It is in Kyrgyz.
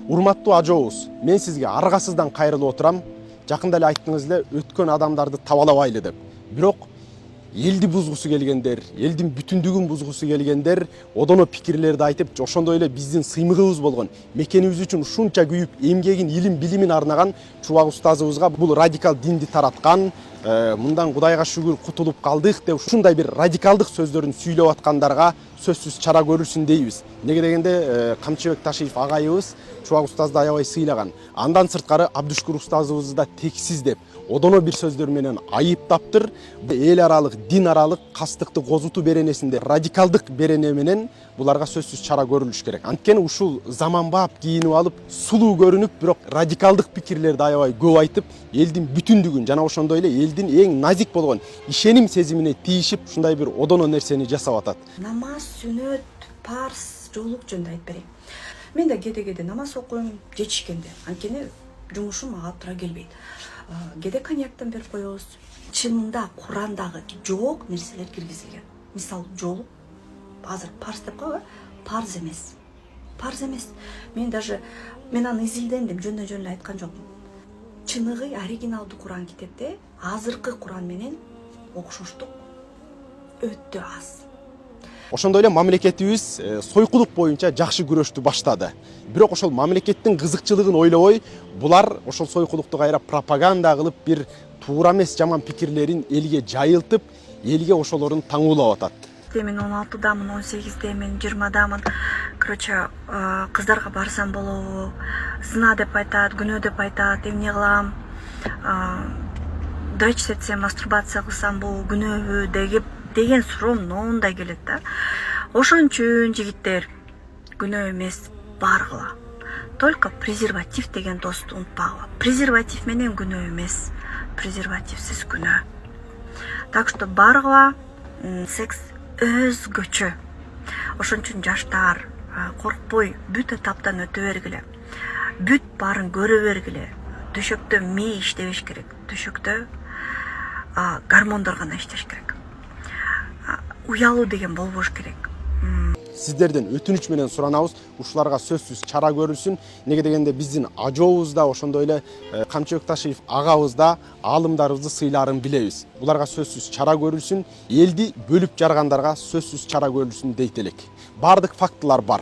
Урматтуу ажообуз, мен сизге аргасыздан кайрылып отурам. Жакында эле айттыңыз эле өткөн адамдарды табалабайлы деп. Бирок элди бузгусу келгендер, элдин бүтүндүгүн бузгусу келгендер одоно пикирлерди айтып, ошондой эле биздин сыймыгыбыз болгон, мекенибиз үчүн ушунча күйүп, эмгегин, илим, билимин арнаган Чубак устазыбызга бул радикал динди тараткан, мындан Кудайга шүгүр кутулуп калдык деп ушундай бир радикалдык сөздөрүн сүйлөп аткандарга сөзсүз чара көрүлсүн дейбиз. Неге дегенде Камчыбек Ташиев агайыбыз Чубак устазды аябай сыйлаган. Андан сырткары Абдышкур устазыбызды да тексиз деп, одоно бир сөздөр менен айыптаптыр. Эл аралык, дин аралык кастыкты козутуу беренесинде радикалдык берене менен буларга сөзсүз чара көрүлүш керек. Анткени ушул заманбап кийинип алып, сулуу көрүнүп, бирок радикалдык пикирлерди аябай көп айтып, элдин бүтүндүгүн жана ошондой эле элдин эң назик болгон ишеним сезимине тийишип, ушундай бир одоно нерсени жасап атат. Намаз, сүнөт, парз, жоолук жөнүндө айтып берейин. Мен да кеде намаз окуйм, жетишкенде. Анткени жумушум мага туура келбейт. Кеде коньяктан берип коебуз. Чынында Курандагы жок нерселер киргизилген. Мисалы, жоолук азыр парз деп койбойбу? Парз эмес. Парз эмес. Мен аны изилдендим, жөндөн эле айткан жокмун. Чыныгы оригиналдуу Куран китепте азыркы Куран менен окшоштук өтө аз. Ошондой эле мамлекетибиз сойкулук боюнча жакшы күрөштү баштады. Бирок ошол мамлекеттин кызыкчылыгын ойлобой, булар ошол сойкулукту кайра пропаганда кылып, бир туура эмес жаман пикирлерин элге жайылтып, элге ошолорун таңуулап атат. Мен 16-дамын, 18-демин, 20-дамын. Короче, кыздарга барсам болобу, зына деп айтат, күнөө деп айтат, эмне кылам? Дрочить этсем, мастурбация кылсам бул күнөөбү деген суроо мындай келет да. Ошон үчүн жигиттер күнөө эмес, баргыла. Только презерватив деген досту унутпагыла. Презерватив менен күнөө эмес, презервативсиз күнөө. Так что баргыла, секс өзгөчө. Ошон үчүн жаштар коркпой бүт этаптан өтө бергиле. Бүт баарын көрө бергиле. Төшөктө мээ иштебеш керек. Төшөктө гормондор гана иштеш керек. Уялуу деген болбош керек. Сиздерден өтүнүч менен суранабыз, ушуларга сөзсүз чара көрүлсүн. Неге дегенде биздин ажообуз да, ошондой эле Камчыбек Ташиев агабыз да аалымдарыбызды сыйларын билебиз. Буларга сөзсүз чара көрүлсүн, элди бөлүп жаргандарга сөзсүз чара көрүлсүн дейт элек. Бардык фактылар бар.